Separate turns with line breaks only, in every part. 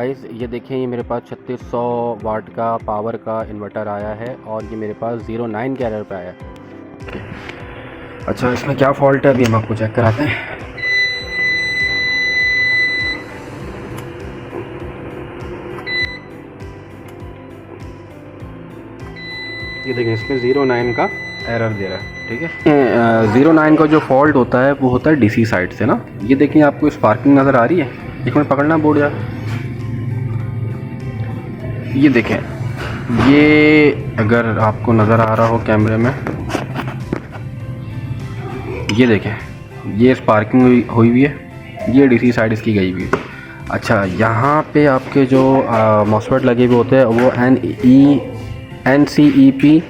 Guys ये देखें, ये मेरे पास 3600 वाट का पावर का इन्वर्टर आया है और ये मेरे पास 09 के एरर पे आया है। अच्छा, इसमें क्या फॉल्ट है अभी हम आपको चेक कराते हैं। ये देखें, इसमें 09 का एरर दे रहा है। ठीक है, 09 का जो फॉल्ट होता है वो होता है डीसी साइड से ना। ये देखिए, आपको स्पार्किंग नज़र आ रही है। एक मिनट पकड़ना बोर्ड यार। ये देखें, ये अगर आपको नज़र आ रहा हो कैमरे में, ये देखें, ये स्पार्किंग हुई हुई है, ये डीसी साइड इसकी गई हुई है। अच्छा, यहाँ पे आपके जो मॉसफेट लगे हुए होते हैं वो NCEP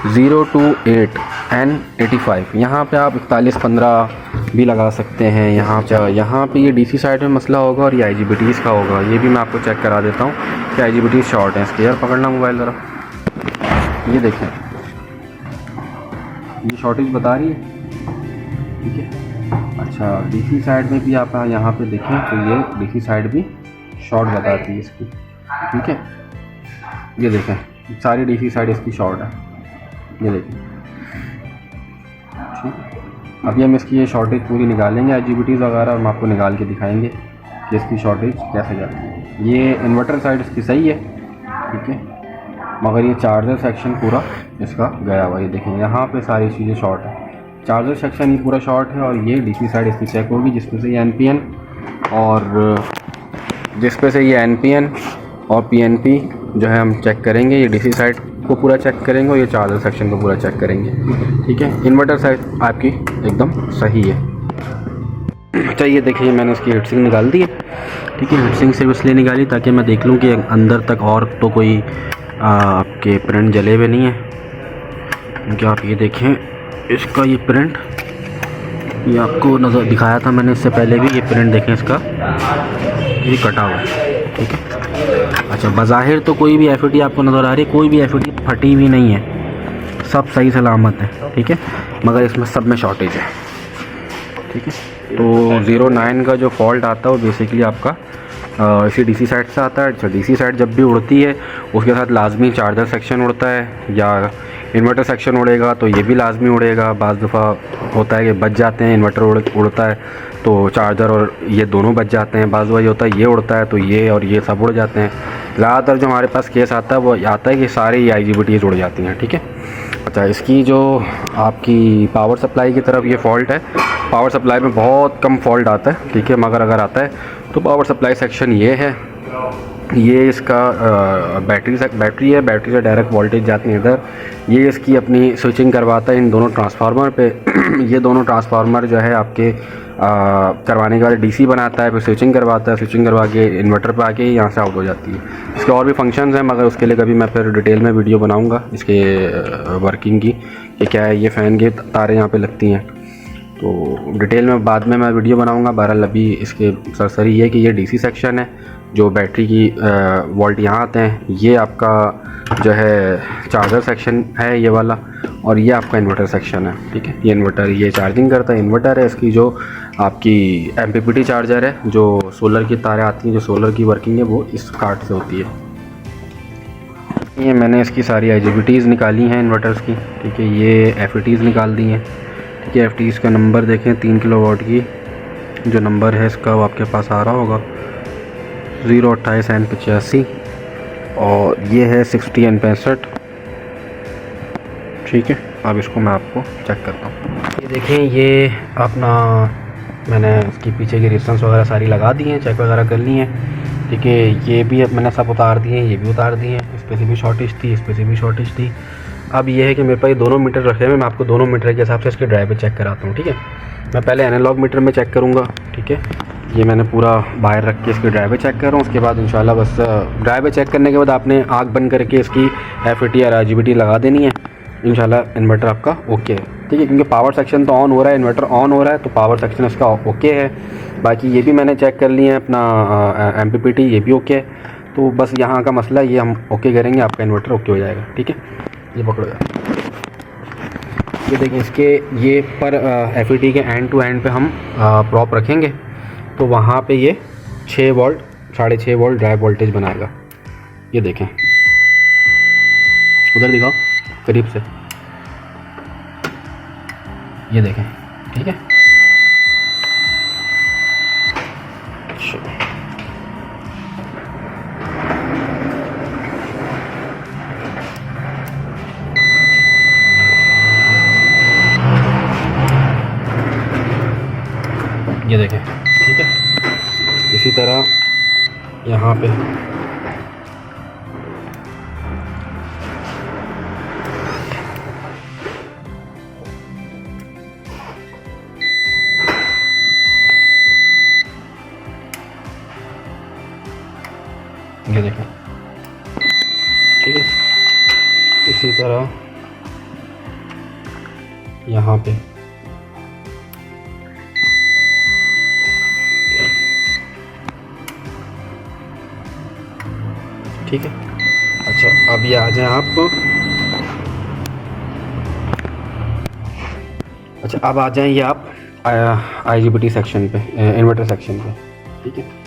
028 N85, यहाँ पे आप 4115 भी लगा सकते हैं। यहाँ पे ये डीसी साइड में मसला होगा और ये IGBTs का होगा। ये भी मैं आपको चेक करा देता हूँ कि IGBTs शॉर्ट हैं इसके। यार पकड़ना मोबाइल ज़रा। ये देखें, ये शॉर्टेज बता रही है। ठीक है, अच्छा, डीसी साइड में भी आप यहाँ पे देखें तो ये डीसी साइड भी शॉर्ट बताती है इसकी। ठीक है, ये देखें, सारी डीसी साइड इसकी शॉर्ट है। ये देखिए, ठीक है। अभी हम इसकी ये शॉर्टेज पूरी निकालेंगे IGBTs वगैरह, हम आपको निकाल के दिखाएंगे कि इसकी शॉर्टेज कैसे जाती है। ये इन्वर्टर साइड इसकी सही है, ठीक है, मगर ये चार्जर सेक्शन पूरा इसका गया हुआ। ये देखें, यहाँ पे सारी चीज़ें शॉर्ट है। चार्जर सेक्शन ये पूरा शॉर्ट है और ये डीसी साइड इसकी चेक होगी, जिसमें से ये NPN और जिसपे से ये NPN और PNP जो है हम चेक करेंगे। ये डीसी साइड को पूरा चेक करेंगे और ये चार्जर सेक्शन को पूरा चेक करेंगे। ठीक है, इन्वर्टर साइड आपकी एकदम सही है। अच्छा, ये देखिए, मैंने इसकी हीटसिंक निकाल दी है। ठीक है, हीटसिंक सिर्फ इसलिए निकाली ताकि मैं देख लूँ कि अंदर तक और तो कोई आपके प्रिंट जले हुए नहीं है। क्योंकि आप ये देखें, इसका ये प्रिंट, ये आपको नज़र दिखाया था मैंने इससे पहले भी। ये प्रिंट देखें इसका, ये कटा हुआ है। ठीक है, अच्छा, बज़ाहिर तो कोई भी FET आपको नज़र आ रही है, कोई भी FET फटी हुई नहीं है, सब सही सलामत है। ठीक है, मगर इसमें सब में शॉर्टेज है। ठीक है, तो 09 का जो फॉल्ट आता है वो बेसिकली आपका इसी डीसी साइड से आता है। अच्छा, डीसी साइड जब भी उड़ती है उसके साथ लाजमी चार्जर सेक्शन उड़ता है या इन्वर्टर सेक्शन उड़ेगा, तो ये भी लाजमी उड़ेगा। बाज़ दफ़ा होता है कि बच जाते हैं, इन्वर्टर उड़ता है तो चार्जर और ये दोनों बच जाते हैं। बाज़ दफ़ा ये होता है ये उड़ता है तो ये और ये सब उड़ जाते हैं। ज़्यादातर जो हमारे पास केस आता है वो आता है कि सारी IGBTs उड़ जाती हैं। ठीक है, अच्छा, इसकी जो आपकी पावर सप्लाई की तरफ ये फॉल्ट है, पावर सप्लाई में बहुत कम फॉल्ट आता है। ठीक है, मगर अगर आता है तो पावर सप्लाई सेक्शन ये है, ये इसका बैटरी है, बैटरी से डायरेक्ट वोल्टेज जाती है इधर। ये इसकी अपनी स्विचिंग करवाता है इन दोनों ट्रांसफार्मर पे। ये दोनों ट्रांसफार्मर जो है आपके करवाने के बाद DC बनाता है, फिर स्विचिंग करवाता है, स्विचिंग करवा के इन्वर्टर पे आके यहाँ से आउट हो जाती है। इसके और भी फंक्शंस हैं, मगर उसके लिए कभी मैं फिर डिटेल में वीडियो बनाऊँगा इसके वर्किंग की, कि क्या है। ये फ़ैन के तारें यहाँ पे लगती हैं, तो डिटेल में बाद में मैं वीडियो बनाऊँगा। बहरहाल अभी इसके सरसरी ये कि ये DC सेक्शन है, जो बैटरी की वोल्ट यहाँ आते हैं। ये आपका जो है चार्जर सेक्शन है ये वाला, और ये आपका इन्वर्टर सेक्शन है। ठीक है, ये इन्वर्टर, ये चार्जिंग करता है, इन्वर्टर है। इसकी जो आपकी MPPT चार्जर है, जो सोलर की तारें आती हैं, जो सोलर की वर्किंग है वो इस कार्ड से होती है। ये मैंने इसकी सारी IGBTs निकाली हैं इन्वर्टर्स की। ठीक है, ये FETs निकाल दी हैं। ठीक है, FETs का नंबर देखें, 3 किलोवाट की जो नंबर है इसका वो आपके पास आ रहा होगा, 028 N85 और ये है 60 N65। ठीक है, अब इसको मैं आपको चेक करता हूँ। ये देखें, ये अपना मैंने इसकी पीछे की रेजिस्टेंस वगैरह सारी लगा दी हैं, चेक वगैरह कर ली हैं। ठीक है, ये भी मैंने सब उतार दिए हैं, ये भी उतार दिए हैं। इस पर से भी शॉर्टेज थी, इस पर से भी शॉर्टेज थी। अब ये है कि मेरे पास ये दोनों मीटर रखे हुए, मैं आपको दोनों मीटर के हिसाब से इसके ड्राइव पे चेक कराता हूँ। ठीक है, मैं पहले एनालॉग मीटर में चेक करूँगा। ठीक है, ये मैंने पूरा बाहर रख के इसके ड्राइव पे चेक कर रहा हूँ। उसके बाद इंशाल्लाह बस ड्राइव पे चेक करने के बाद आपने आँख बंद करके इसकी FET और IGBT लगा देनी है। इंशाल्लाह इन्वर्टर आपका ओके है। ठीक है, क्योंकि पावर सेक्शन तो ऑन हो रहा है, इन्वर्टर ऑन हो रहा है, तो पावर सेक्शन इसका ओके है। बाकी ये भी मैंने चेक कर लिए हैं, अपना MPPT ये भी ओके है। तो बस यहाँ का मसला ये हम ओके करेंगे, आपका इन्वर्टर ओके हो जाएगा। ठीक है, ये पकड़ो यार। ये देखिए, इसके ये पर FET के एंड टू एंड पे हम प्रॉप रखेंगे, तो वहाँ पे ये 6 वोल्ट 6.5 वोल्ट ड्राइव वोल्टेज बनाएगा। ये देखें, उधर दिखाओ करीब से, ये देखें, ठीक है। ये देखें, ठीक है। इसी तरह यहाँ पे ये देखें, ठीक है। इसी तरह यहाँ पे ठीक है। अच्छा, अब ये आ जाए आप, अच्छा अब आ जाएं ये आप IGBT सेक्शन पे, इन्वर्टर सेक्शन पे, ठीक है।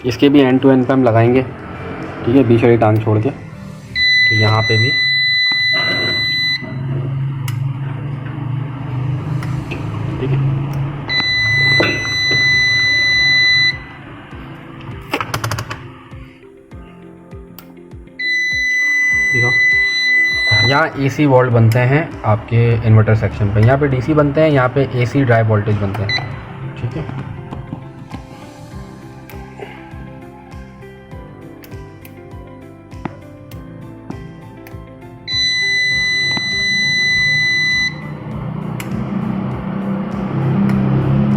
इसके भी एंड टू एंड पे हम लगाएंगे, ठीक है, बीच वाली टांग छोड़ के। तो यहाँ पे भी ठीक है, देखो यहाँ AC वोल्ट बनते हैं आपके इन्वर्टर सेक्शन पे, यहाँ पे DC बनते हैं, यहाँ पे AC ड्राइव वोल्टेज बनते हैं, ठीक है।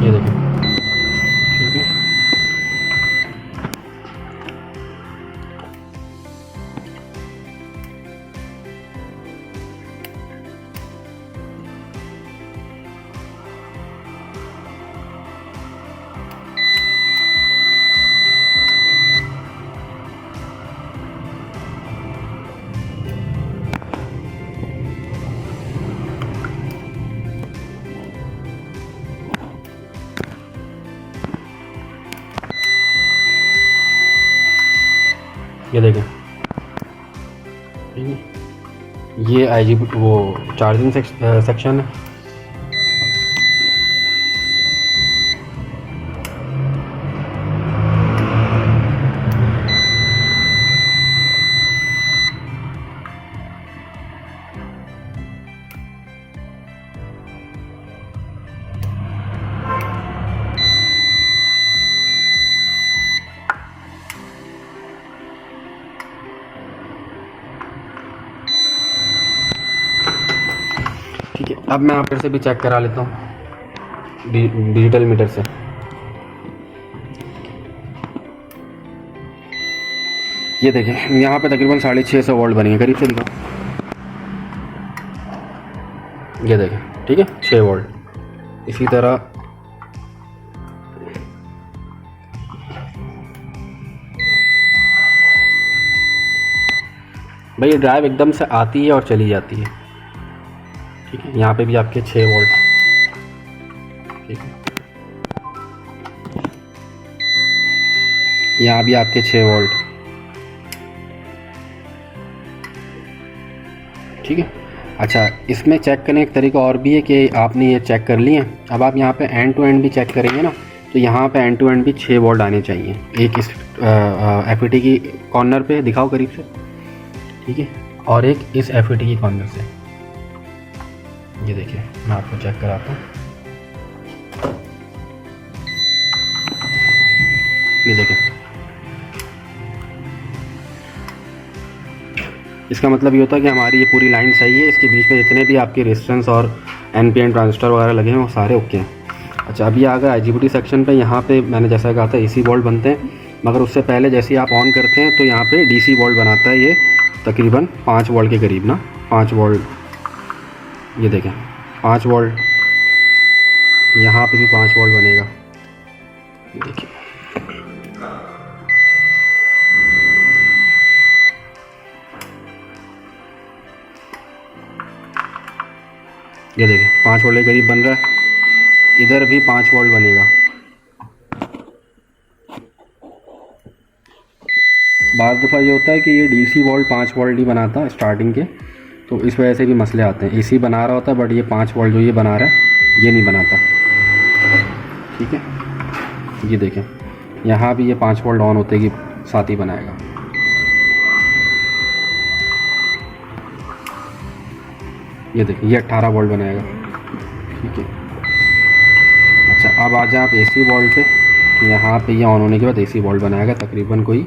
ये देखिए, ठीक है। ये देखें, ठीक है। ये IGBT वो चार्जिंग सेक्शन है। ठीक है, अब मैं आप से भी चेक करा लेता हूँ डिजिटल मीटर से। ये देखें, यहाँ पे तकरीबन 650 वोल्ट बनी है, करीब से दिखाओ। ये देखें, ठीक है, 6 वोल्ट। इसी तरह भाई ये ड्राइव एकदम से आती है और चली जाती है, ठीक है। यहाँ पे भी आपके 6 वोल्ट, ठीक है। यहाँ भी आपके 6 वोल्ट, ठीक है। अच्छा, इसमें चेक करने का तरीका और भी है कि आपने ये चेक कर लिए, अब आप यहाँ पे एंड टू एंड भी चेक करेंगे ना, तो यहाँ पे एंड टू एंड भी 6 वोल्ट आने चाहिए। एक इस FET की कॉर्नर पे दिखाओ करीब से, ठीक है, और एक इस FET की कॉर्नर से। ये देखिए, मैं आपको चेक कराता हूँ। ये देखें, इसका मतलब ये होता है कि हमारी ये पूरी लाइन सही है, इसके बीच में जितने भी आपके रेजिस्टेंस और NPN ट्रांजिस्टर वगैरह लगे हैं वो सारे ओके हैं। अच्छा, अभी आ गए IGBT सेक्शन पे। यहाँ पे मैंने जैसा कहा था AC वोल्ट बनते हैं, मगर उससे पहले जैसे आप ऑन करते हैं तो यहाँ पे DC वोल्ट बनाता है, ये तकरीबन 5 वोल्ट के करीब ना, 5 वोल्ट। ये देखें, 5 वोल्ट, यहाँ पे भी 5 वोल्ट बनेगा। देखिए, ये देखिए 5 वोल्ट के करीब बन रहा है, इधर भी 5 वोल्ट बनेगा। बाद दफ़ा ये होता है कि ये डीसी वोल्ट 5 वोल्ट ही बनाता है स्टार्टिंग के, तो इस वजह से भी मसले आते हैं। एसी बना रहा होता है बट ये 5 वोल्ट जो ये बना रहा है ये नहीं बनाता। ठीक है, ये देखें यहाँ भी ये 5 वोल्ट ऑन होते कि साथ ही बनाएगा। ये देखिए ये 18 वोल्ट बनाएगा। ठीक है, अच्छा अब आ जाए आप एसी वोल्ट पे, यहाँ पे ये ऑन होने के बाद एसी वोल्ट बनाएगा तकरीबन कोई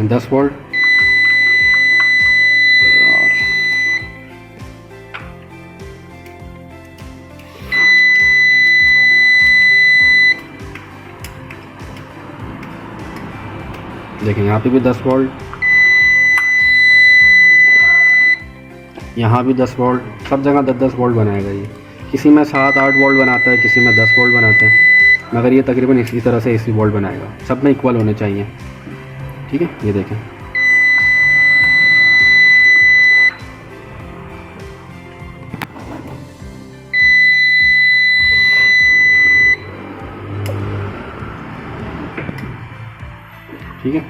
10 वोल्ट। देखें यहाँ पे भी 10 वोल्ट, यहाँ भी 10 वोल्ट, सब जगह 10-10 वोल्ट बनाएगा ये। किसी में 7-8 वोल्ट बनाता है, किसी में 10 वोल्ट बनाते हैं, मगर ये तकरीबन इसी तरह से एसी वोल्ट बनाएगा। सब में इक्वल होने चाहिए। ठीक है, ये देखें ठीक है।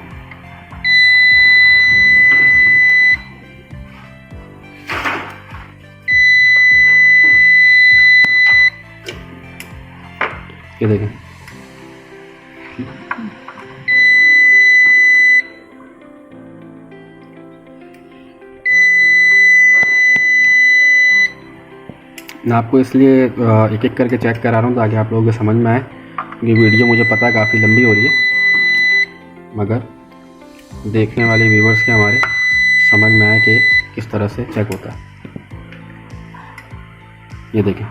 ये देखें मैं आपको इसलिए एक एक करके चेक करा रहा हूँ ताकि आप लोगों को समझ में आए। ये वीडियो मुझे पता है काफ़ी लंबी हो रही है, मगर देखने वाले व्यूवर्स के हमारे समझ में आए कि किस तरह से चेक होता है। ये देखें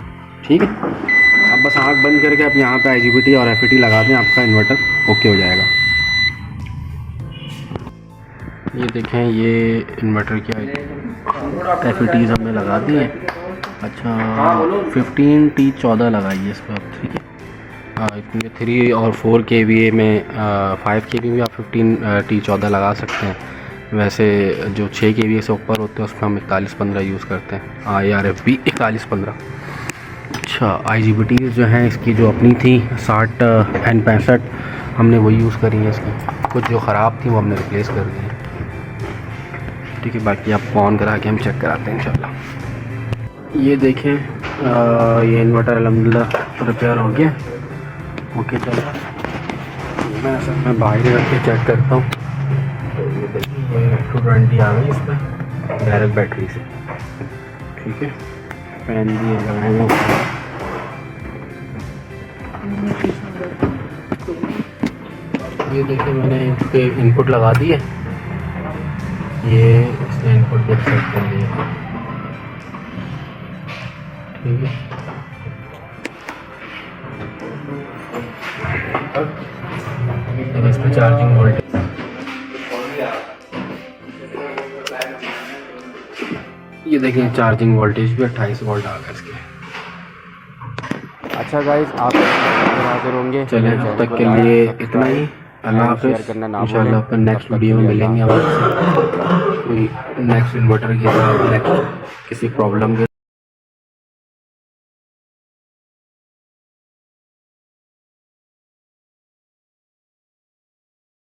ठीक है। अब बस आँख बंद करके आप यहाँ पे IGBT और FET लगा दें, आपका इन्वर्टर ओके हो जाएगा। ये देखें ये इन्वर्टर की FETs हमने लगा दी है। अच्छा 15T14 लगाइए इस पर आप। ठीक है, इसमें 3 और 4 kVA में 5 kVA भी आप 15T14 लगा सकते हैं। वैसे जो 6 kVA से ऊपर होते हैं उसमें हम 4115 यूज़ करते हैं, IRF भी 4115। अच्छा IGBT जो हैं इसकी जो अपनी थी 60 N65 हमने वो यूज़ करी है। इसकी कुछ जो ख़राब थी वो हमने रिप्लेस कर दी है। ठीक है, बाकी आपको ऑन करा के हम चेक कराते हैं इंशाल्लाह। ये देखें ये इन्वर्टर अल्हम्दुलिल्लाह रिपेयर हो गया। ओके चलो मैं बाहर रख के चेक करता हूँ। ये देखिए ये 220 आ गई इस पर डायरेक्ट बैटरी से। ठीक है, फैन भी लगाए हैं। ये देखिए मैंने इस पे इनपुट लगा दी है, ये इसने इनपुट भी सेट कर लिया। ठीक है, अब इस पर चार्जिंग वोल्टेज ये देखिए चार्जिंग वोल्टेज भी 28 वोल्ट आ गया इसके। अच्छा गाइस आप हाजिर होंगे। चलिए अब तक के लिए इतना ही। अल्लाह हाफ़िज़। इंशाल्लाह अपन नेक्स्ट वीडियो में मिलेंगे आपसे कोई नेक्स्ट इन्वर्टर के साथ, नेक्स्ट किसी प्रॉब्लम के